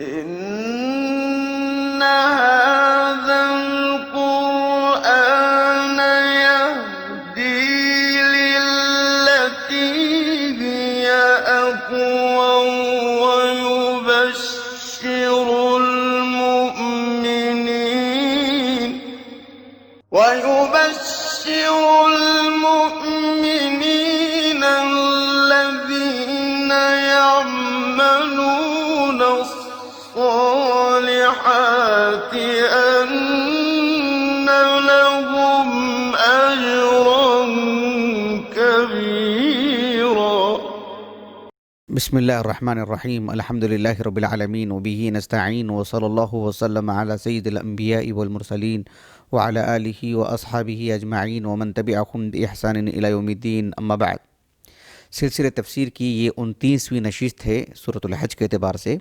إن هذا القرآن يهدي للتي هي أقوم ويبشر المؤمنين الذين يعملون الصالحات أن لهم أجرا كبيرا. بسم الله الرحمن الرحيم. الحمد لله رب العالمين وبه نستعين وصلى الله وسلم على سيد الأنبياء والمرسلين وعلى آله وأصحابه أجمعين ومن تبعهم بإحسان إلى يوم الدين. أما بعد، سلسلہ تفسیر کی یہ 29ویں نشست ہے سورۃ الحج کے اعتبار سے،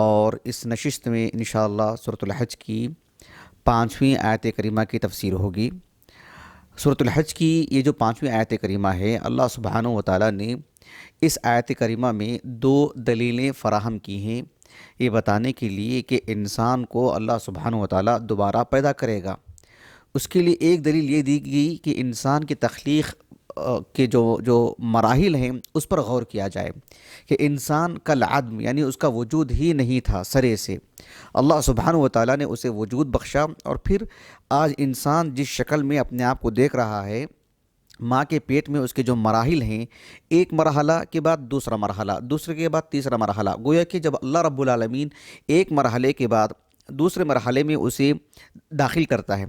اور اس نشست میں انشاءاللہ سورۃ الحج کی 5ویں آیت کریمہ کی تفسیر ہوگی۔ سورۃ الحج کی یہ جو 5ویں آیت کریمہ ہے، اللہ سبحانہ و تعالیٰ نے اس آیت کریمہ میں 2 دلیلیں فراہم کی ہیں، یہ بتانے کے لیے کہ انسان کو اللہ سبحانہ و تعالیٰ دوبارہ پیدا کرے گا۔ اس کے لیے ایک دلیل یہ دی گئی کہ انسان کی تخلیق کے جو مراحل ہیں اس پر غور کیا جائے کہ انسان کالعدم، یعنی اس کا وجود ہی نہیں تھا سرے سے، اللہ سبحانہ و تعالیٰ نے اسے وجود بخشا، اور پھر آج انسان جس شکل میں اپنے آپ کو دیکھ رہا ہے، ماں کے پیٹ میں اس کے جو مراحل ہیں، ایک مرحلہ کے بعد دوسرا مرحلہ، دوسرے کے بعد تیسرا مرحلہ، گویا کہ جب اللہ رب العالمین ایک مرحلے کے بعد دوسرے مرحلے میں اسے داخل کرتا ہے،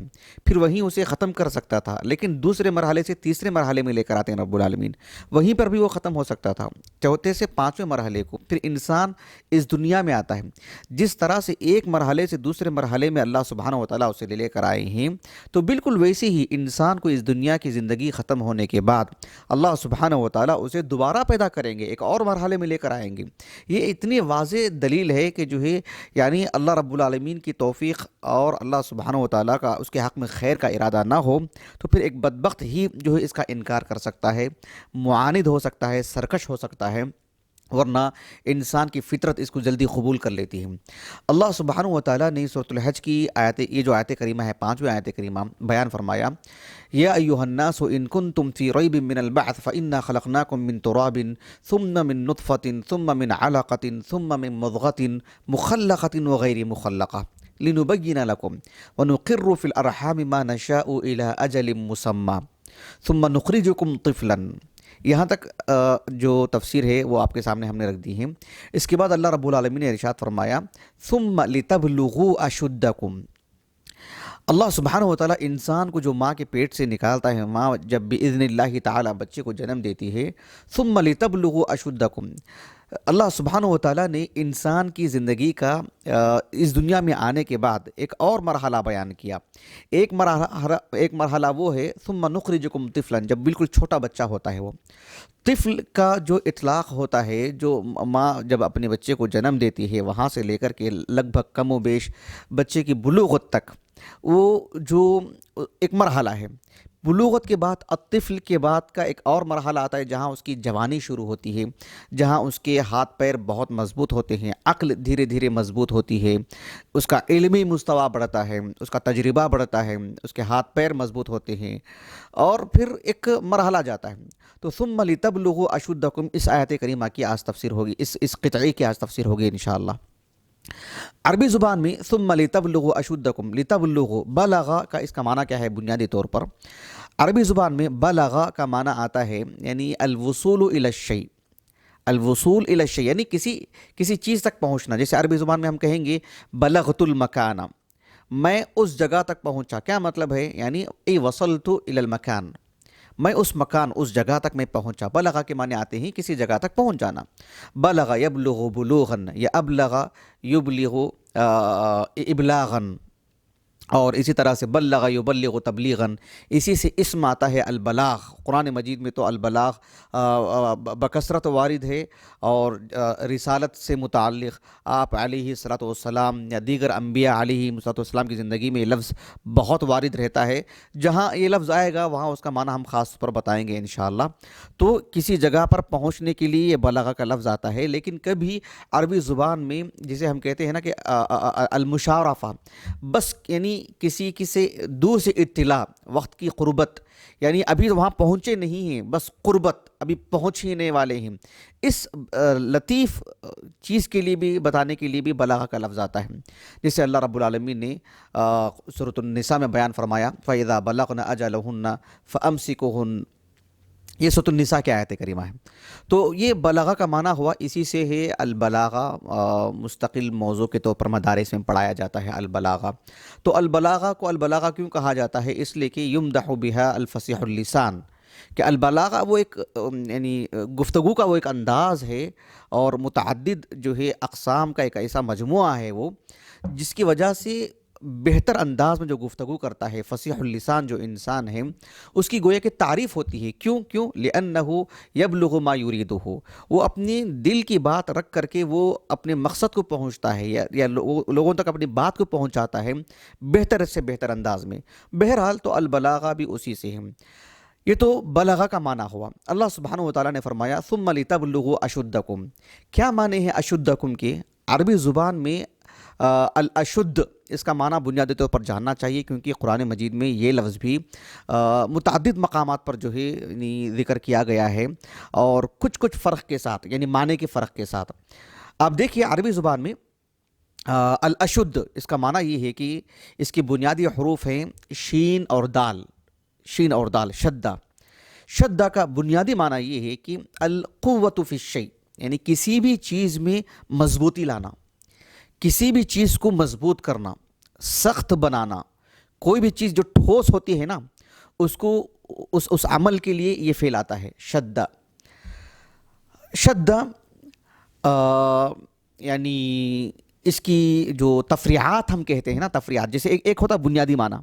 پھر وہیں اسے ختم کر سکتا تھا، لیکن دوسرے مرحلے سے تیسرے مرحلے میں لے کر آتے ہیں رب العالمین، وہیں پر بھی وہ ختم ہو سکتا تھا، چوتھے سے 5ویں مرحلے کو پھر انسان اس دنیا میں آتا ہے۔ جس طرح سے ایک مرحلے سے دوسرے مرحلے میں اللہ سبحانہ و تعالیٰ اسے لے کر آئے ہیں، تو بالکل ویسے ہی انسان کو اس دنیا کی زندگی ختم ہونے کے بعد اللہ سبحانہ و تعالیٰ اسے دوبارہ پیدا کریں گے، ایک اور مرحلے میں لے کر آئیں گے۔ یہ اتنی واضح دلیل ہے کہ جو ہے یعنی اللہ رب العالمین کی توفیق اور اللہ سبحانہ و تعالیٰ کا اس کے حق میں خیر کا ارادہ نہ ہو تو پھر ایک بدبخت ہی جو ہے اس کا انکار کر سکتا ہے، معاند ہو سکتا ہے، سرکش ہو سکتا ہے، ورنہ انسان کی فطرت اس کو جلدی قبول کر لیتی ہے۔ اللہ سبحانہ و تعالیٰ نے سورۃ الحج کی یہ جو آیت کریمہ ہے، 5ویں آیت کریمہ بیان فرمایا، یا ایھا الناس ان کنتم فی ریب من البعث فانا خلقناکم من تراب ثم من نطفۃ ثم من علقۃ ثم من مضغۃ مخلقۃ وغیر مخلقہ لنبین لکم ونقر فی الارحام ما نشاء الی اجل مسمى ثم نخرجکم طفلا۔ یہاں تک جو تفسیر ہے وہ آپ کے سامنے ہم نے رکھ دی ہے۔ اس کے بعد اللہ رب العالمین نے ارشاد فرمایا ثم لتبلغوا اشدکم۔ اللہ سبحانہ و تعالیٰ انسان کو جو ماں کے پیٹ سے نکالتا ہے، ماں جب باذن اللہ تعالیٰ بچے کو جنم دیتی ہے، ثم لتبلغوا اشدکم، اللہ سبحانہ و تعالیٰ نے انسان کی زندگی کا اس دنیا میں آنے کے بعد ایک اور مرحلہ بیان کیا۔ ایک مرحلہ وہ ہے ثم نخرجکم طفلا، جب بالکل چھوٹا بچہ ہوتا ہے۔ وہ طفل کا جو اطلاق ہوتا ہے، جو ماں جب اپنے بچے کو جنم دیتی ہے وہاں سے لے کر کے لگ بھگ کم و بیش بچے کی بلوغت تک، وہ جو ایک مرحلہ ہے۔ بلوغت کے بعد الطفل کے بعد کا ایک اور مرحلہ آتا ہے جہاں اس کی جوانی شروع ہوتی ہے، جہاں اس کے ہاتھ پیر بہت مضبوط ہوتے ہیں، عقل دھیرے دھیرے مضبوط ہوتی ہے، اس کا علمی مستویٰ بڑھتا ہے، اس کا تجربہ بڑھتا ہے، اس کے ہاتھ پیر مضبوط ہوتے ہیں، اور پھر ایک مرحلہ جاتا ہے۔ تو ثم لتبلغوا اشدکم، اس آیت کریمہ کی آج تفسیر ہوگی، اس قطعے کی آج تفسیر ہوگی انشاءاللہ۔ عربی زبان میں ثم لتبلغوا اشدکم، لتبلغوا، بلغا کا اس کا معنی کیا ہے بنیادی طور پر؟ عربی زبان میں بلغا کا معنی آتا ہے یعنی الوصول الی الشیء، الوصول الی الشیء یعنی کسی چیز تک پہنچنا۔ جیسے عربی زبان میں ہم کہیں گے بلغت المکان، میں اس جگہ تک پہنچا، کیا مطلب ہے؟ یعنی ای وصلت الی المکان، میں اس مکان، اس جگہ تک میں پہنچا۔ بلغا کے معنی آتے ہیں کسی جگہ تک پہنچ جانا۔ بلغ یبلغ بلوغا یا ابلغ یبلغ ابلاغا، اور اسی طرح سے بلغ یبلغ تبلیغاً، اسی سے اسم آتا ہے البلاغ۔ قرآن مجید میں تو البلاغ بکثرت وارد ہے، اور رسالت سے متعلق آپ علیہ الصلاۃ والسلام یا دیگر انبیاء علیہ الصلاۃ والسلام کی زندگی میں یہ لفظ بہت وارد رہتا ہے۔ جہاں یہ لفظ آئے گا وہاں اس کا معنی ہم خاص طور پر بتائیں گے انشاءاللہ۔ تو کسی جگہ پر پہنچنے کے لیے یہ بلاغہ کا لفظ آتا ہے، لیکن کبھی عربی زبان میں جسے ہم کہتے ہیں نا کہ المشارفہ، بس یعنی کسی سے دور سے اطلاع، وقت کی قربت، یعنی ابھی وہاں پہنچے نہیں ہیں، بس قربت، ابھی پہنچنے والے ہیں، اس لطیف چیز کے لیے بھی بتانے کے لیے بھی بلاغہ کا لفظ آتا ہے، جسے اللہ رب العالمین نے سورۃ النساء میں بیان فرمایا فَإِذَا بَلَغْنَ أَجَلَهُنَّ فَأَمْسِكُوهُنَّ، یہ سورۃ النساء کی آیت کریمہ ہے۔ تو یہ بلاغہ کا معنی ہوا، اسی سے ہے البلاغہ، مستقل موضوع کے طور پر مدارس میں پڑھایا جاتا ہے البلاغہ۔ تو البلاغہ کو البلاغہ کیوں کہا جاتا ہے؟ اس لیے کہ یمدح بها الفصیح اللسان، کہ البلاغہ وہ ایک یعنی گفتگو کا وہ ایک انداز ہے، اور متعدد جو ہے اقسام کا ایک ایسا مجموعہ ہے وہ، جس کی وجہ سے بہتر انداز میں جو گفتگو کرتا ہے فصیح اللسان جو انسان ہے، اس کی گویا کہ تعریف ہوتی ہے۔ کیوں؟ لِأَنَّهُ يَبْلُغُ مَا يُرِيدُهُ، وہ اپنے دل کی بات رکھ کر کے وہ اپنے مقصد کو پہنچتا ہے، یا لوگوں تک اپنی بات کو پہنچاتا ہے بہتر سے بہتر انداز میں۔ بہرحال تو البلاغہ بھی اسی سے ہے۔ یہ تو بلاغہ کا معنی ہوا۔ اللہ سبحانہ وتعالیٰ نے فرمایا ثُمَّ لِتَبْلُغُوا أَشُدَّكُمْ، کیا معنی ہے اشدکم کے؟ عربی زبان میں الاشد، اس کا معنی بنیادی طور پر جاننا چاہیے، کیونکہ قرآن مجید میں یہ لفظ بھی متعدد مقامات پر جو ہے ذکر کیا گیا ہے، اور کچھ فرق کے ساتھ، یعنی معنی کے فرق کے ساتھ۔ آپ دیکھیے عربی زبان میں الاشد، اس کا معنی یہ ہے کہ اس کی بنیادی حروف ہیں شین اور دال، شین اور دال، شدہ۔ شدہ کا بنیادی معنی یہ ہے کہ القوت فی الشیء، یعنی کسی بھی چیز میں مضبوطی لانا، کسی بھی چیز کو مضبوط کرنا، سخت بنانا۔ کوئی بھی چیز جو ٹھوس ہوتی ہے نا، اس کو اس عمل کے لیے یہ فعل آتا ہے شدہ۔ شدہ یعنی اس کی جو تفریعات ہم کہتے ہیں نا، تفریعات، جیسے ایک ہوتا بنیادی معنی،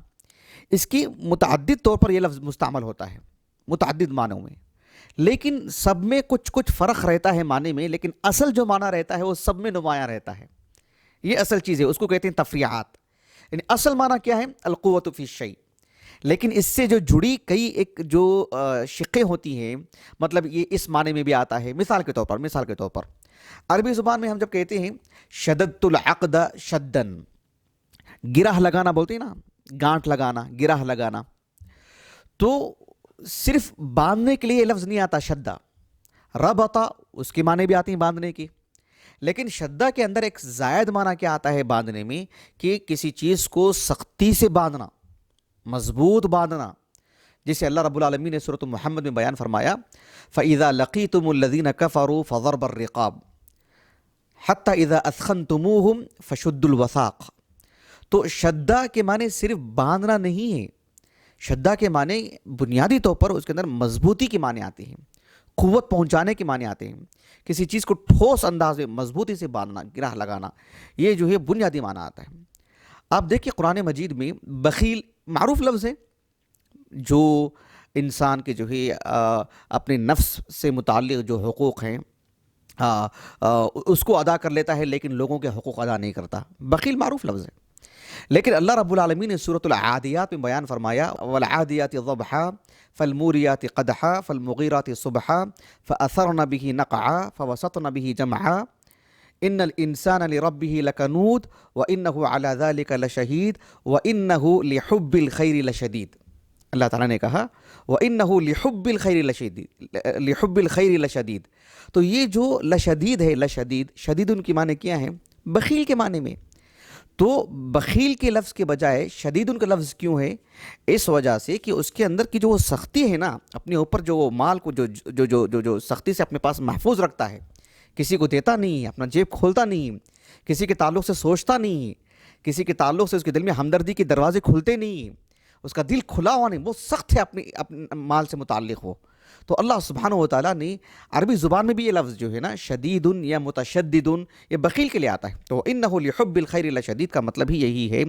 اس کی متعدد طور پر یہ لفظ مستعمل ہوتا ہے متعدد معنوں میں، لیکن سب میں کچھ فرق رہتا ہے معنی میں، لیکن اصل جو معنی رہتا ہے وہ سب میں نمایاں رہتا ہے۔ یہ اصل چیز ہے، اس کو کہتے ہیں تفریعات۔ یعنی اصل معنی کیا ہے؟ القوت فی الشیء، لیکن اس سے جو جڑی کئی ایک جو شقیں ہوتی ہیں، مطلب یہ اس معنی میں بھی آتا ہے۔ مثال کے طور پر عربی زبان میں ہم جب کہتے ہیں شددت العقد شدن، گرہ لگانا بولتے ہیں نا، گانٹھ لگانا، گرہ لگانا، تو صرف باندھنے کے لیے یہ لفظ نہیں آتا شدہ، ربطہ اس کے معنی بھی آتے ہیں باندھنے کی، لیکن شدہ کے اندر ایک زائد معنی کیا آتا ہے باندھنے میں، کہ کسی چیز کو سختی سے باندھنا، مضبوط باندھنا، جسے اللہ رب العالمین نے سورۃ محمد میں بیان فرمایا فَإِذَا لَقِيتُمُ الَّذِينَ كَفَرُوا فَضَرْبَ الرِّقَابِ حَتَّى إِذَا أَثْخَنْتُمُوهُمْ فَشُدُّوا الْوَثَاقَ۔ تو شدہ کے معنی صرف باندھنا نہیں ہے، شدہ کے معنی بنیادی طور پر اس کے اندر مضبوطی کے معنی آتے ہیں، قوت پہنچانے کے معنی آتے ہیں، کسی چیز کو ٹھوس انداز میں مضبوطی سے باندھنا، گرہ لگانا، یہ جو ہے بنیادی معنی آتا ہے۔ آپ دیکھیں قرآن مجید میں بخیل معروف لفظ ہے، جو انسان کے جو ہے اپنے نفس سے متعلق جو حقوق ہیں اس کو ادا کر لیتا ہے، لیکن لوگوں کے حقوق ادا نہیں کرتا، بخیل معروف لفظ ہے۔ لیکن اللہ رب العالمین نے سورۃ العادیات میں بیان فرمایا والعادیات ضبحا فالموریات قدحا فالمغیرات صبحا فأثرن به نقعا فوسطن به جمعا ان الانسان لربه لکنود وانه على ذلك لشہید وانه لحب الخیر لشدید۔ اللہ تعالیٰ نے کہا وانه لحب الخیر لشدید، لحب الخیر لشدید۔ تو یہ جو لشدید ہے، لشدید، شدید ان کی معنی کیا ہے؟ بخیل کے معنی میں۔ تو بخیل کے لفظ کے بجائے شدید ان کا لفظ کیوں ہے؟ اس وجہ سے کہ اس کے اندر کی جو سختی ہے نا، اپنے اوپر جو مال کو جو سختی سے اپنے پاس محفوظ رکھتا ہے، کسی کو دیتا نہیں ہے، اپنا جیب کھولتا نہیں ہے، کسی کے تعلق سے سوچتا نہیں ہے، کسی کے تعلق سے اس کے دل میں ہمدردی کے دروازے کھلتے نہیں ہیں، اس کا دل کھلا ہوا نہیں، وہ سخت ہے اپنے مال سے متعلق ہو، تو اللہ سبحانہ و تعالیٰ نے عربی زبان میں بھی یہ لفظ جو ہے نا شدید یا متشدد یہ بخیل کے لیے آتا ہے. تو انہ لحب الخیر لشدید کا مطلب ہی یہی ہے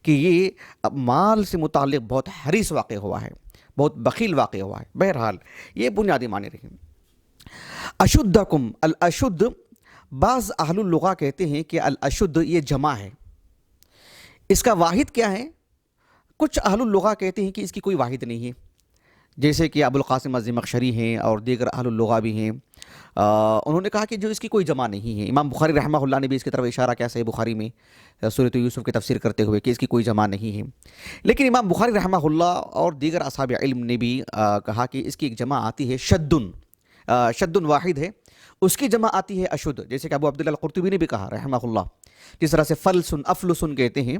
کہ یہ مال سے متعلق بہت حریص واقع ہوا ہے، بہت بخیل واقع ہوا ہے. بہرحال یہ بنیادی معنی رہے. اشدکم، الاشد بعض اہل اللغہ کہتے ہیں کہ الاشد یہ جمع ہے. اس کا واحد کیا ہے؟ کچھ اہل اللغہ کہتے ہیں کہ اس کی کوئی واحد نہیں ہے، جیسے کہ ابو القاسم الزمخشری ہیں اور دیگر اہل اللغہ بھی ہیں. انہوں نے کہا کہ جو اس کی کوئی جمع نہیں ہے. امام بخاری رحمہ اللہ نے بھی اس کی طرف اشارہ کیا صحیح بخاری میں سورۃ یوسف کی تفسیر کرتے ہوئے کہ اس کی کوئی جمع نہیں ہے. لیکن امام بخاری رحمہ اللہ اور دیگر اصحاب علم نے بھی کہا کہ اس کی ایک جمع آتی ہے شدن، شدن واحد ہے. اس کی جمع آتی ہے اشد، جیسے کہ ابو عبداللہ القرطبی نے بھی کہا رحمہ اللہ. جس طرح سے فلسن افلسن کہتے ہیں،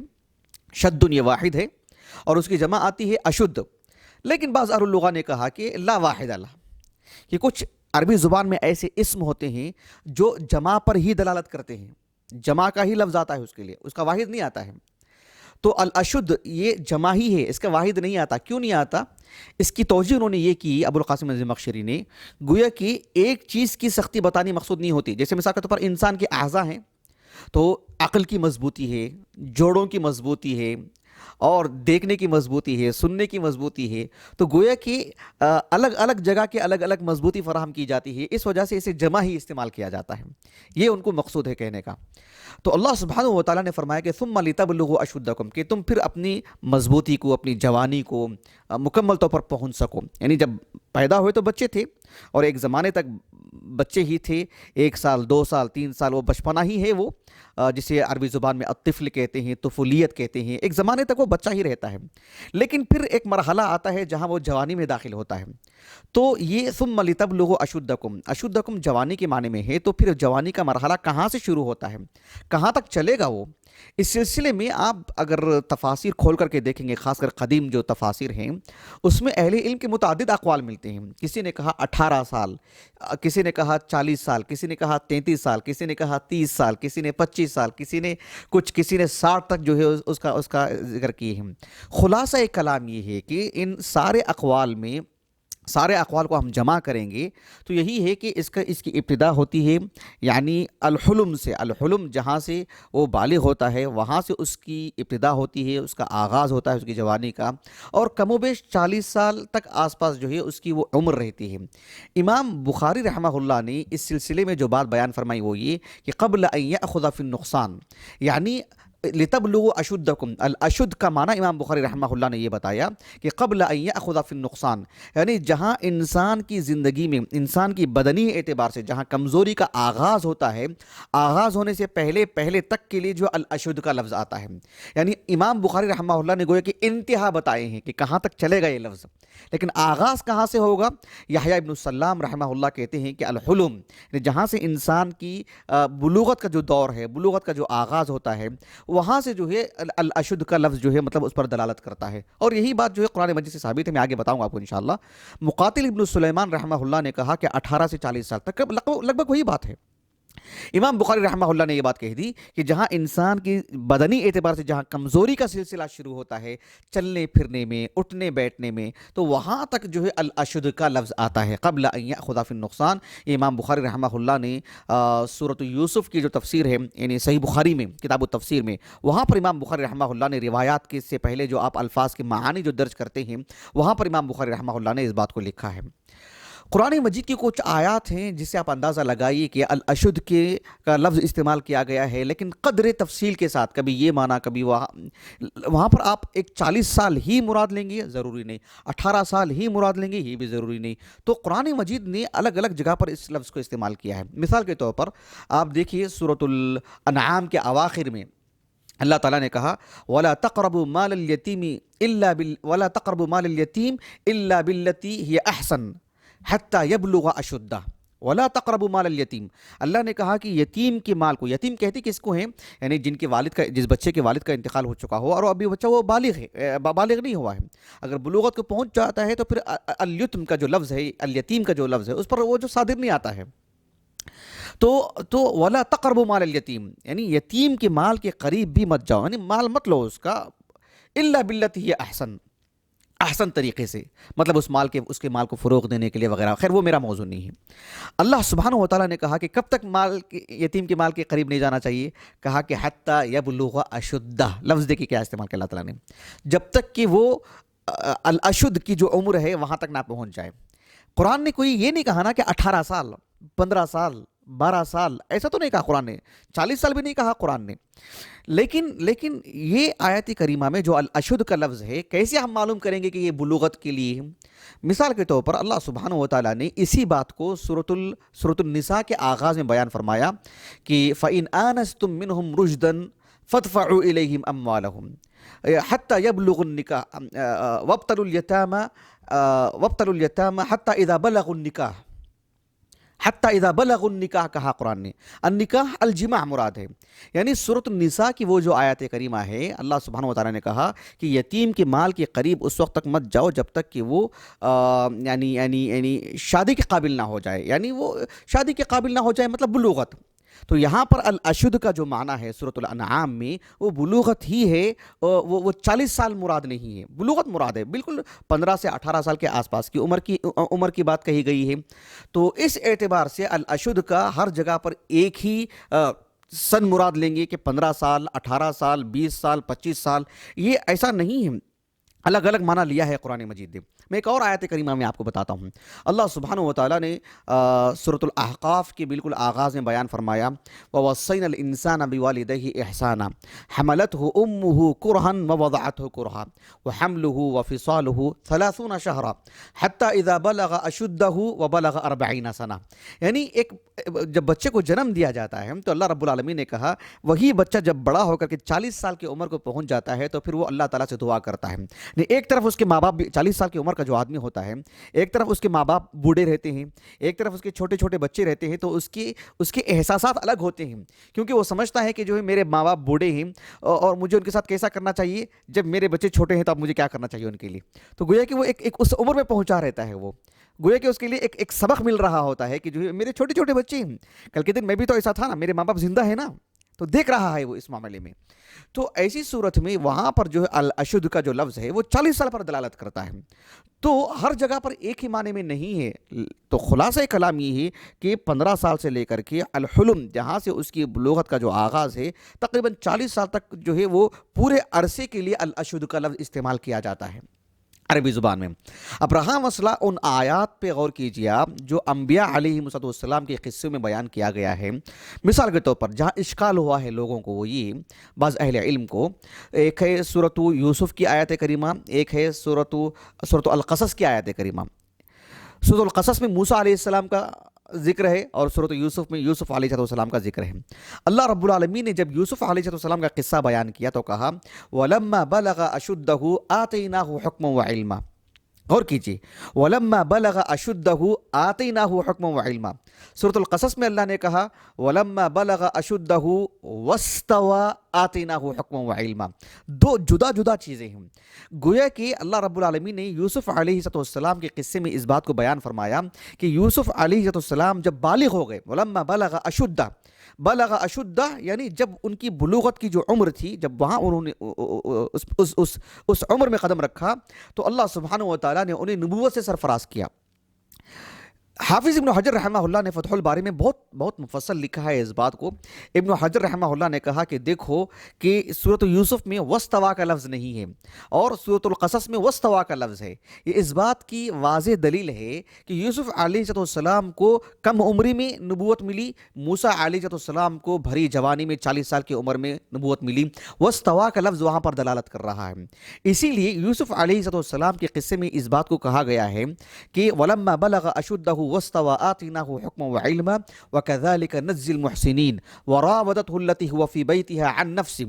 شدن یہ واحد ہے اور اس کی جمع آتی ہے اشد. لیکن بعض اہل اللغہ نے کہا کہ لا واحد اللہ، کہ کچھ عربی زبان میں ایسے اسم ہوتے ہیں جو جمع پر ہی دلالت کرتے ہیں، جمع کا ہی لفظ آتا ہے اس کے لیے، اس کا واحد نہیں آتا ہے. تو الاشد یہ جمع ہی ہے، اس کا واحد نہیں آتا. کیوں نہیں آتا؟ اس کی توجہ انہوں نے یہ کی ابو القاسم الزمخشری نے، گویا کہ ایک چیز کی سختی بتانی مقصود نہیں ہوتی. جیسے مثال کے طور پر انسان کے اعضاء ہیں تو عقل کی مضبوطی ہے، جوڑوں کی مضبوطی ہے اور دیکھنے کی مضبوطی ہے، سننے کی مضبوطی ہے. تو گویا کہ الگ الگ جگہ کے الگ الگ مضبوطی فراہم کی جاتی ہے، اس وجہ سے اسے جمع ہی استعمال کیا جاتا ہے. یہ ان کو مقصود ہے کہنے کا. تو اللہ سبحانہ و تعالیٰ نے فرمایا کہ ثم لتبلغوا اشدکم، کہ تم پھر اپنی مضبوطی کو، اپنی جوانی کو مکمل طور پر پہنچ سکو. یعنی جب پیدا ہوئے تو بچے تھے اور ایک زمانے تک بچے ہی تھے، 1 سال 2 سال 3 سال وہ بچپنا ہی ہے، وہ جسے عربی زبان میں الطفل کہتے ہیں، طفولیت کہتے ہیں. ایک زمانے تک وہ بچہ ہی رہتا ہے، لیکن پھر ایک مرحلہ آتا ہے جہاں وہ جوانی میں داخل ہوتا ہے. تو یہ ثم لتبلغوا اشدکم، اشدکم جوانی کے معنی میں ہے. تو پھر جوانی کا مرحلہ کہاں سے شروع ہوتا ہے، کہاں تک چلے گا وہ؟ اس سلسلے میں آپ اگر تفاسیر کھول کر کے دیکھیں گے، خاص کر قدیم جو تفاسیر ہیں، اس میں اہل علم کے متعدد اقوال ملتے ہیں. کسی نے کہا 18 سال، کسی نے کہا 40 سال، کسی نے کہا 33 سال، کسی نے کہا 30 سال، کسی نے 25 سال، کسی نے 60 تک جو ہے اس کا ذکر کیے ہیں. خلاصہ کلام یہ ہے کہ ان سارے اقوال کو ہم جمع کریں گے تو یہی ہے کہ اس کی ابتدا ہوتی ہے یعنی الحلم سے. الحلم جہاں سے وہ بالغ ہوتا ہے وہاں سے اس کی ابتدا ہوتی ہے، اس کا آغاز ہوتا ہے اس کی جوانی کا، اور کم و بیش 40 سال تک آس پاس جو ہے اس کی وہ عمر رہتی ہے. امام بخاری رحمہ اللہ نے اس سلسلے میں جو بات بیان فرمائی وہ یہ کہ قبل ان یأخذ فی النقصان، یعنی لتبلغوا اشدکم، الاشد کا معنی امام بخاری رحمہ اللہ نے یہ بتایا کہ قبل ان یأخذ فی النقصان، یعنی جہاں انسان کی زندگی میں، انسان کی بدنی اعتبار سے جہاں کمزوری کا آغاز ہوتا ہے، آغاز ہونے سے پہلے تک کے لیے جو الاشد کا لفظ آتا ہے. یعنی امام بخاری رحمہ اللہ نے گویا کہ انتہا بتائے ہیں کہ کہاں تک چلے گا یہ لفظ، لیکن آغاز کہاں سے ہوگا؟ یحییٰ ابن السلام رحمہ اللہ کہتے ہیں کہ الحلم، جہاں سے انسان کی بلوغت کا جو دور ہے، بلوغت کا جو آغاز ہوتا ہے، وہاں سے جو ہے الاشد کا لفظ جو ہے مطلب اس پر دلالت کرتا ہے. اور یہی بات جو ہے قرآن مجید سے ثابت ہے، میں آگے بتاؤں گا آپ کو انشاءاللہ. مقاتل ابن سلیمان رحمہ اللہ نے کہا کہ 18 سے 40 سال تک، لگ بھگ وہی بات ہے. امام بخاری رحمہ اللہ نے یہ بات کہہ دی کہ جہاں انسان کی بدنی اعتبار سے جہاں کمزوری کا سلسلہ شروع ہوتا ہے، چلنے پھرنے میں، اٹھنے بیٹھنے میں، تو وہاں تک جو ہے الاشد کا لفظ آتا ہے قبل ان یأخذ فی النقصان. یہ امام بخاری رحمہ اللہ نے سورۃ یوسف کی جو تفسیر ہے یعنی صحیح بخاری میں، کتاب التفسیر میں، وہاں پر امام بخاری رحمہ اللہ نے روایات کے سے پہلے جو آپ الفاظ کے معانی جو درج کرتے ہیں، وہاں پر امام بخاری رحمہ اللہ نے اس بات کو لکھا ہے. قرآن مجید کی کچھ آیات ہیں جس سے آپ اندازہ لگائیے کہ الاشد کا لفظ استعمال کیا گیا ہے، لیکن قدر تفصیل کے ساتھ، کبھی یہ معنی کبھی وہاں پر آپ ایک 40 سال ہی مراد لیں گے ضروری نہیں، 18 سال ہی مراد لیں گے یہ بھی ضروری نہیں. تو قرآن مجید نے الگ الگ جگہ پر اس لفظ کو استعمال کیا ہے. مثال کے طور پر آپ دیکھیے سورۃ الانعام کے اواخر میں اللہ تعالیٰ نے کہا وَلَا تَقْرَبُوا مَالَ الْيَتِيمِ إِلَّا بِالَّتِي هِيَ أَحْسَنُ حَتَّى يَبْلُغَ أَشُدَّهُ وَلَا تَقْرَبُوا مَالَ الْيَتِيمِ. اللہ نے کہا کہ یتیم کے مال کو، یتیم کہتے کس کو ہیں؟ یعنی جن کے والد کا، جس بچے کے والد کا انتقال ہو چکا ہو اور ابھی بچہ وہ بالغ نہیں ہوا ہے، اگر بلوغت کو پہنچ جاتا ہے تو پھر الیتم کا جو لفظ ہے، الیتیم کا جو لفظ ہے، اس پر وہ جو صادر نہیں آتا ہے. تو ولا تقربوا مال الیتیم، یعنی یتیم کے مال کے قریب بھی مت جاؤ، یعنی مال مت لو اس کا، الا باللتی ہی احسن، احسن طریقے سے، مطلب اس کے مال کو فروغ دینے کے لیے وغیرہ. خیر وہ میرا موضوع نہیں ہے. اللہ سبحانہ و تعالیٰ نے کہا کہ کب تک یتیم کے مال کے قریب نہیں جانا چاہیے؟ کہا کہ حتیٰ یبلغ اشدہ. لفظ دیکھیے کیا استعمال کیا اللہ تعالیٰ نے، جب تک کہ وہ الاشد کی جو عمر ہے وہاں تک نہ پہنچ جائے. قرآن نے کوئی یہ نہیں کہا نا کہ 18 سال 15 سال 12 سال، ایسا تو نہیں کہا قرآن نے، 40 سال بھی نہیں کہا قرآن نے. لیکن یہ آیت کریمہ میں جو الاشد کا لفظ ہے، کیسے ہم معلوم کریں گے کہ یہ بلوغت کے لیے ہے؟ مثال کے طور پر اللہ سبحانہ و تعالیٰ نے اسی بات کو سورۃ النساء کے آغاز میں بیان فرمایا کہ فَإِنْ آنَسْتُم مِّنْهُمْ رُشْدًا فَادْفَعُوا إِلَيْهِمْ أَمْوَالَهُمْ حَتَّى يَبْلُغُوا النِّكَاحَ وَابْتَلُوا الْيَتَامَى حَتَّى إِذَا بَلَغُوا النِّكَاحَ. حتیٰ اذا بلغوا النکاح کہا قرآن نے. النکاح الجماع مراد ہے. یعنی سورۃ النساء کی وہ جو آیت کریمہ ہے، اللہ سبحانہ و تعالیٰ نے کہا کہ یتیم کے مال کے قریب اس وقت تک مت جاؤ جب تک کہ وہ یعنی شادی کے قابل نہ ہو جائے. یعنی وہ شادی کے قابل نہ ہو جائے مطلب بلوغت. تو یہاں پر الاشد کا جو معنی ہے سورۃ الانعام میں وہ بلوغت ہی ہے، وہ 40 سال مراد نہیں ہے، بلوغت مراد ہے. بالکل 15 سے 18 سال کے آس پاس کی عمر کی بات کہی گئی ہے. تو اس اعتبار سے الاشد کا ہر جگہ پر ایک ہی سن مراد لیں گے کہ 15 سال 18 سال 20 سال 25 سال، یہ ایسا نہیں ہے. الگ الگ معنی لیا ہے قرآن مجید نے. میں ایک اور آیت کریمہ میں آپ کو بتاتا ہوں. اللہ سبحانہ و تعالیٰ نے سورۃ الاحقاف کے بالکل آغاز میں بیان فرمایا وَوَصَّيْنَا الْإِنسَانَ بِوَالِدَيْهِ إِحْسَانًا حَمَلَتْهُ أُمُّهُ كُرْهًا وَوَضَعَتْهُ كُرْهًا وَحَمْلُهُ وَفِصَالُهُ 30 شهرًا حَتَّى إِذَا بَلَغَ أَشُدَّهُ وَبَلَغَ 40 سَنَةً. یعنی جب بچے کو جنم دیا جاتا ہے تو اللہ رب العالمین نے کہا وہی بچہ جب بڑا ہو کر کے 40 سال کی عمر کو پہنچ جاتا ہے تو پھر وہ اللہ تعالیٰ سے دعا کرتا ہے. ایک طرف اس کے ماں باپ 40 سال کی عمر کا جو آدمی ہوتا ہے، ایک طرف اس کے ماں باپ بوڑھے رہتے ہیں، ایک طرف اس کے چھوٹے چھوٹے بچے رہتے ہیں، تو اس کے احساسات الگ ہوتے ہیں. کیونکہ وہ سمجھتا ہے کہ جو ہے میرے ماں باپ بوڑھے ہیں اور مجھے ان کے ساتھ کیسا کرنا چاہیے، جب میرے بچے چھوٹے ہیں تو اب مجھے کیا کرنا چاہیے ان کے لیے. تو گویا کہ وہ ایک اس عمر میں پہنچا رہتا ہے، وہ گویا کہ اس کے لیے ایک سبق مل رہا ہوتا ہے کہ جو میرے چھوٹے چھوٹے بچے ہیں، کل کے دن میں بھی تو ایسا تھا نا، میرے ماں باپ زندہ ہے نا، تو دیکھ رہا ہے وہ اس معاملے میں. تو ایسی صورت میں وہاں پر جو ہے الاشد کا جو لفظ ہے وہ 40 سال پر دلالت کرتا ہے. تو ہر جگہ پر ایک ہی معنی میں نہیں ہے. تو خلاصہ کلام یہ ہے کہ 15 سال سے لے کر کے الحلم، جہاں سے اس کی بلوغت کا جو آغاز ہے، تقریباً 40 سال تک جو ہے وہ پورے عرصے کے لیے الاشد کا لفظ استعمال کیا جاتا ہے عربی زبان میں. اب رہا مسئلہ ان آیات پہ غور کیجیے آپ جو انبیاء علیہ السلام کے قصے میں بیان کیا گیا ہے. مثال کے طور پر جہاں اشکال ہوا ہے لوگوں کو، وہ یہ بعض اہل علم کو، ایک ہے سورۃ یوسف کی آیت کریمہ، ایک ہے سورۃ القصص کی آیت کریمہ. سورۃ القصص میں موسیٰ علیہ السلام کا ذکر ہے اور سورۃ یوسف میں یوسف علیہ السلام کا ذکر ہے. اللہ رب العالمین نے جب یوسف علیہ السلام کا قصہ بیان کیا تو کہا وَلَمَّا بَلَغَ أَشُدَّهُ آتَيْنَاهُ حُكْمًا وَعِلْمًا. غور کیجیے، وَلَمَّا بَلَغَ أَشُدَّهُ آتَيْنَاهُ حُكْمًا وَعِلْمًا. سورۃ القصص میں اللہ نے کہا وَلَمَّا بَلَغَ أَشُدَّهُ وَاسْتَوَى آتَيْنَاهُ حُكْمًا وَعِلْمًا. دو جدا جدا چیزیں ہیں. گویا کہ اللہ رب العالمین نے یوسف علیہ السلام کے قصے میں اس بات کو بیان فرمایا کہ یوسف علیہ السلام جب بالغ ہو گئے، وَلَمَّا بَلَغَ أَشُدَّهُ، بلغ اشدہ یعنی جب ان کی بلوغت کی جو عمر تھی، جب وہاں انہوں نے اس عمر میں قدم رکھا تو اللہ سبحانہ و تعالیٰ نے انہیں نبوت سے سرفراز کیا. حافظ ابن حجر رحمہ اللہ نے فتح الباری میں بہت مفصل لکھا ہے اس بات کو. ابن حجر رحمہ اللہ نے کہا کہ دیکھو کہ سورۃ یوسف میں وستوا کا لفظ نہیں ہے اور سورۃ القصص میں وستوا کا لفظ ہے. یہ اس بات کی واضح دلیل ہے کہ یوسف علیہ السلام کو کم عمری میں نبوت ملی، موسیٰ علیہ السلام کو بھری جوانی میں 40 سال کی عمر میں نبوت ملی. وستوا کا لفظ وہاں پر دلالت کر رہا ہے. اسی لیے یوسف علیہ السلام کے قصے میں اس بات کو کہا گیا ہے کہ وَلَمَّا بَلَغَ أَشُدَّهُ وَاسْتَوَى آتَيْنَاهُ حُكْمًا وَعِلْمًا وَكَذَلِكَ نَجْزِي الْمُحْسِنِينَ وَرَاوَدَتْهُ الَّتِي هُوَ فِي بَيْتِهَا عَن نَفْسِهِ.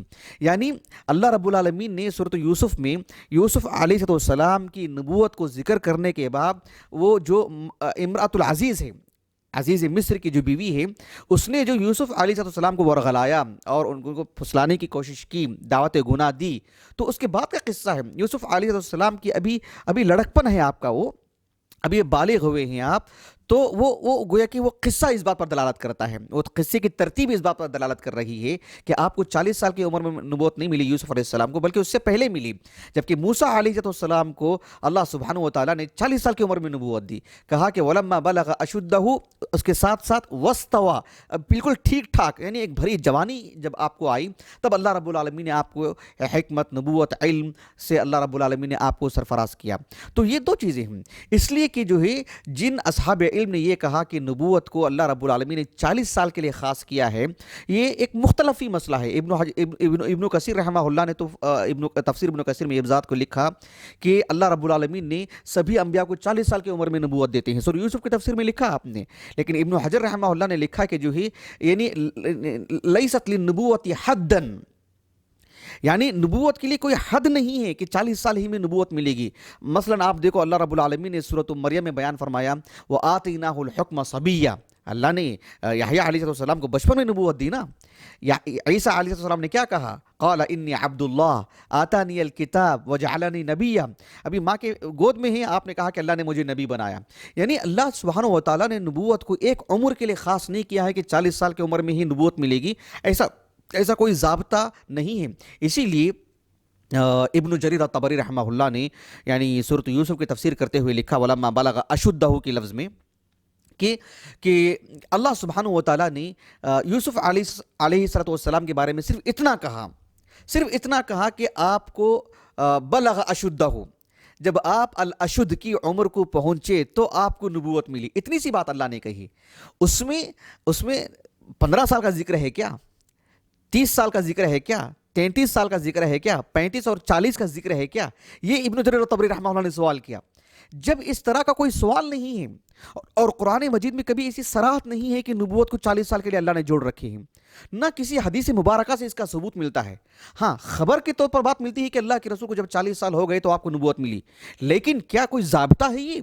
یعنی اللہ رب العالمین نے سورۃ یوسف میں یوسف علیہ السلام کی نبوت کو ذکر کرنے کے بعد وہ جو امرأۃ العزیز ہے، عزیز مصر کی جو بیوی ہے، اس نے جو یوسف علیہ السلام کو ورغلایا اور ان کو پھسلانے کی کوشش کی، دعوت گناہ دی. تو اس کے بعد کا قصہ ہے. یوسف علیہ السلام کی ابھی لڑکپن ہے آپ کا، وہ ابھی بالغ ہوئے ہیں آپ، تو وہ گویا کہ وہ قصہ اس بات پر دلالت کرتا ہے، وہ قصے کی ترتیب اس بات پر دلالت کر رہی ہے کہ آپ کو 40 سال کی عمر میں نبوت نہیں ملی یوسف علیہ السلام کو، بلکہ اس سے پہلے ملی، جبکہ موسیٰ علیہ السلام کو اللہ سبحانہ و تعالیٰ نے 40 سال کی عمر میں نبوت دی، کہا کہ وَلَمَّا بَلَغَ أَشُدَّهُ، اس کے ساتھ ساتھ وَاسْتَوَى، بالکل ٹھیک ٹھاک، یعنی ایک بھری جوانی جب آپ کو آئی، تب اللہ رب العالمین نے آپ کو حکمت، نبوت، علم سے اللہ رب العالمین نے آپ کو سرفراز کیا۔ تو یہ دو چیزیں ہیں، اس لیے کہ جو ہے جن اصحاب علم نے یہ کہا کہ نبوت کو اللہ رب العالمین نے 40 سال کے لیے خاص کیا ہے، یہ ایک مختلفی مسئلہ ہے۔ ابن کثیر رحمہ اللہ نے تو تفسیر ابن کثیر میں یہ ذات کو لکھا کہ اللہ رب العالمین نے سبھی انبیاء کو 40 سال کی عمر میں نبوت دیتے ہیں، سورہ یوسف کی تفسیر میں لکھا آپ نے، لیکن ابن حجر رحمہ اللہ نے لکھا کہ جو ہے یعنی لیست للنبوت حدن، یعنی نبوت کے لیے کوئی حد نہیں ہے کہ 40 سال ہی میں نبوت ملے گی۔ مثلا آپ دیکھو اللہ رب العالمین نے سورۃ مریم میں بیان فرمایا وَآتَيْنَاهُ الْحُكْمَ صَبِيًّا، اللہ نے یحییٰ علیہ السلام کو بچپن میں نبوت دی نا۔ عیسیٰ علیہ السلام نے کیا کہا؟ قال انی عبد اللہ آتانی الکتاب وجعلنی نبیا، ابھی ماں کے گود میں ہیں، آپ نے کہا کہ اللہ نے مجھے نبی بنایا۔ یعنی اللہ سبحانہ و تعالیٰ نے نبوت کو ایک عمر کے لیے خاص نہیں کیا ہے کہ 40 سال کی عمر میں ہی نبوت ملے گی، ایسا کوئی ضابطہ نہیں ہے۔ اسی لیے ابن جریر الطبری رحمہ اللہ نے یعنی سورۃ یوسف کی تفسیر کرتے ہوئے لکھا وَلَمَّا بَلَغَ أَشُدَّهُ کے لفظ میں کہ اللہ سبحانہ و تعالیٰ نے یوسف علیہ السلام کے بارے میں صرف اتنا کہا کہ آپ کو بلغ اشدہ، جب آپ الاشد کی عمر کو پہنچے تو آپ کو نبوت ملی، اتنی سی بات اللہ نے کہی۔ اس میں 15 سال کا ذکر ہے کیا؟ 30 سال کا ذکر ہے کیا؟ 33 سال کا ذکر ہے کیا؟ 35 اور 40 کا ذکر ہے کیا؟ یہ ابن جریر الطبری رحمہ اللہ نے سوال کیا۔ جب اس طرح کا کوئی سوال نہیں ہے اور قرآن مجید میں کبھی ایسی صراحت نہیں ہے کہ نبوت کو 40 سال کے لیے اللہ نے جوڑ رکھی ہے، نہ کسی حدیث مبارکہ سے اس کا ثبوت ملتا ہے۔ ہاں، خبر کے طور پر بات ملتی ہے کہ اللہ کے رسول کو جب 40 سال ہو گئے تو آپ کو نبوت ملی، لیکن کیا کوئی ضابطہ ہے یہ؟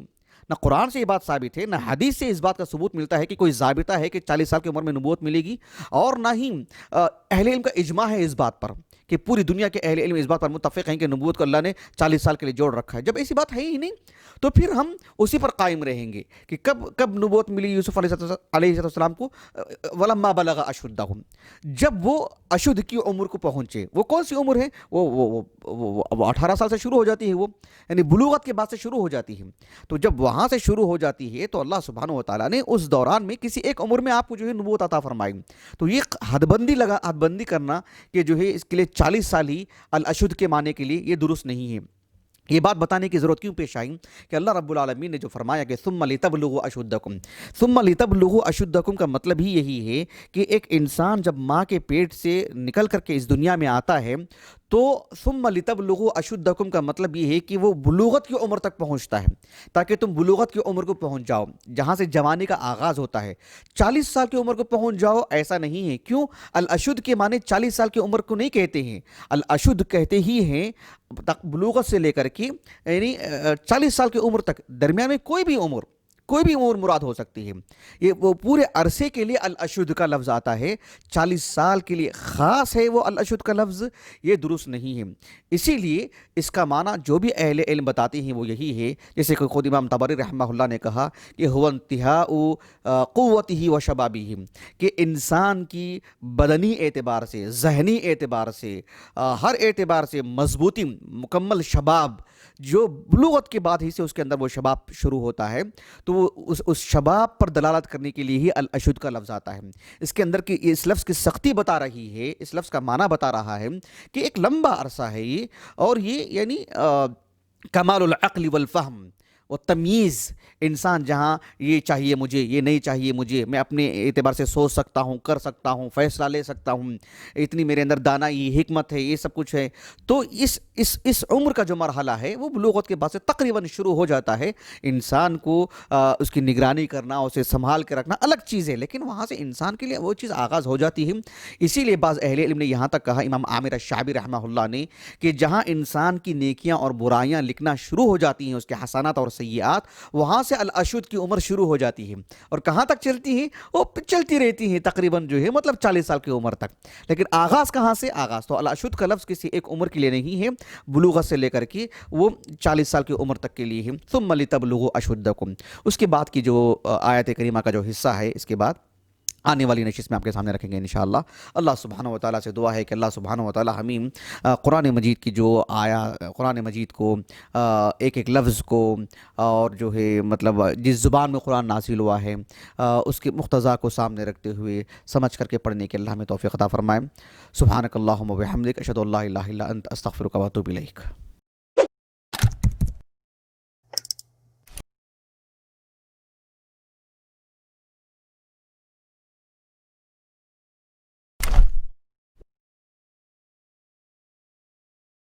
نہ قرآن سے یہ بات ثابت ہے، نہ حدیث سے اس بات کا ثبوت ملتا ہے کہ کوئی ضابطہ ہے کہ 40 سال کی عمر میں نبوت ملے گی، اور نہ ہی اہل علم کا اجماع ہے اس بات پر کہ پوری دنیا کے اہل علم اس بات پر متفق ہیں کہ نبوت کو اللہ نے 40 سال کے لیے جوڑ رکھا ہے۔ جب ایسی بات ہے ہی نہیں تو پھر ہم اسی پر قائم رہیں گے کہ کب نبوت ملی یوسف علیہ السلام کو؟ وَلَمَّا بَلَغَ أَشُدَّهُ، جب وہ اشد کی عمر کو پہنچے۔ وہ کون سی عمر ہے؟ وہ 18 سال سے شروع ہو جاتی ہے، وہ یعنی بلوغت کے بعد سے شروع ہو جاتی ہے۔ تو جب وہاں سے شروع ہو جاتی ہے تو اللہ سبحانہ و تعالیٰ نے اس دوران میں کسی ایک عمر میں آپ کو جو ہے نبوت عطا فرمائی۔ تو یہ حد بندی کرنا کہ جو ہے اس کے لیے 40 سال ہی الاشد کے معنی کے لیے یہ درست نہیں ہے۔ یہ بات بتانے کی ضرورت کیوں پیش آئی کہ اللہ رب العالمین نے جو فرمایا کہ ثم لتبلغوا اشدکم، ثم لتبلغوا اشدکم کا مطلب ہی یہی ہے کہ ایک انسان جب ماں کے پیٹ سے نکل کر کے اس دنیا میں آتا ہے تو ثم لتبلغوا اشدکم کا مطلب یہ ہے کہ وہ بلوغت کی عمر تک پہنچتا ہے، تاکہ تم بلوغت کی عمر کو پہنچ جاؤ، جہاں سے جوانی کا آغاز ہوتا ہے۔ 40 سال کی عمر کو پہنچ جاؤ ایسا نہیں ہے، کیوں؟ الاشد کے معنی 40 سال کی عمر کو نہیں کہتے ہیں، الاشد کہتے ہی ہیں بلوغت سے لے کر کے یعنی 40 سال کی عمر تک، درمیان میں کوئی بھی عمر مراد ہو سکتی ہے۔ یہ وہ پورے عرصے کے لیے الاشد کا لفظ آتا ہے، 40 سال کے لیے خاص ہے وہ الاشد کا لفظ، یہ درست نہیں ہے۔ اسی لیے اس کا معنی جو بھی اہل علم بتاتے ہیں وہ یہی ہے، جیسے کہ خود امام طبری رحمہ اللہ نے کہا کہ هو انتہاء قوته و شبابه، کہ انسان کی بدنی اعتبار سے، ذہنی اعتبار سے، ہر اعتبار سے مضبوطی، مکمل شباب، جو بلوغت کے بعد ہی سے اس کے اندر وہ شباب شروع ہوتا ہے، تو وہ اس شباب پر دلالت کرنے کے لیے ہی الاشد کا لفظ آتا ہے۔ اس کے اندر کی اس لفظ کی سختی بتا رہی ہے، اس لفظ کا معنی بتا رہا ہے کہ ایک لمبا عرصہ ہے یہ، اور یہ یعنی کمال العقل والفہم و تمیز، انسان جہاں یہ چاہیے مجھے، یہ نہیں چاہیے مجھے، میں اپنے اعتبار سے سوچ سکتا ہوں، کر سکتا ہوں، فیصلہ لے سکتا ہوں، اتنی میرے اندر دانائی، حکمت ہے، یہ سب کچھ ہے۔ تو اس عمر کا جو مرحلہ ہے وہ بلوغت کے بعد سے تقریباً شروع ہو جاتا ہے۔ انسان کو اس کی نگرانی کرنا، اسے سنبھال کے رکھنا الگ چیز ہے، لیکن وہاں سے انسان کے لیے وہ چیز آغاز ہو جاتی ہے۔ اسی لیے بعض اہل علم نے یہاں تک کہا، امام عامر الشعبی رحمہ اللہ نے، کہ جہاں انسان کی نیکیاں اور برائیاں لکھنا شروع ہو جاتی ہیں، اس کے حسنات اور والسیئات، وہاں سے الاشد کی عمر شروع ہو جاتی ہے، اور کہاں تک چلتی ہیں؟ وہ چلتی رہتی ہیں تقریباً جو ہے مطلب 40 سال کی عمر تک۔ لیکن آغاز کہاں سے؟ آغاز تو الاشد کا لفظ کسی ایک عمر کے لیے نہیں ہے، بلوغت سے لے کر کے وہ 40 سال کی عمر تک کے لیے ہے۔ ثم لتبلغوا اشدکم، اس کے بعد کی جو آیت کریمہ کا جو حصہ ہے اس کے بعد آنے والی نشست میں آپ کے سامنے رکھیں گے انشاءاللہ۔ اللہ سبحانہ و تعالیٰ سے دعا ہے کہ اللہ سبحانہ و تعالیٰ ہمیں قرآن مجید کی جو قرآن مجید کو ایک ایک لفظ کو، اور جو ہے مطلب جس زبان میں قرآن نازل ہوا ہے اس کے مقتضا کو سامنے رکھتے ہوئے سمجھ کر کے پڑھنے کے اللہ ہمیں توفیق عطا فرمائے۔ سبحانک اللہم و بحمدک، اشہد ان لا الہ الا انت، استغفرک و اتوب الیک۔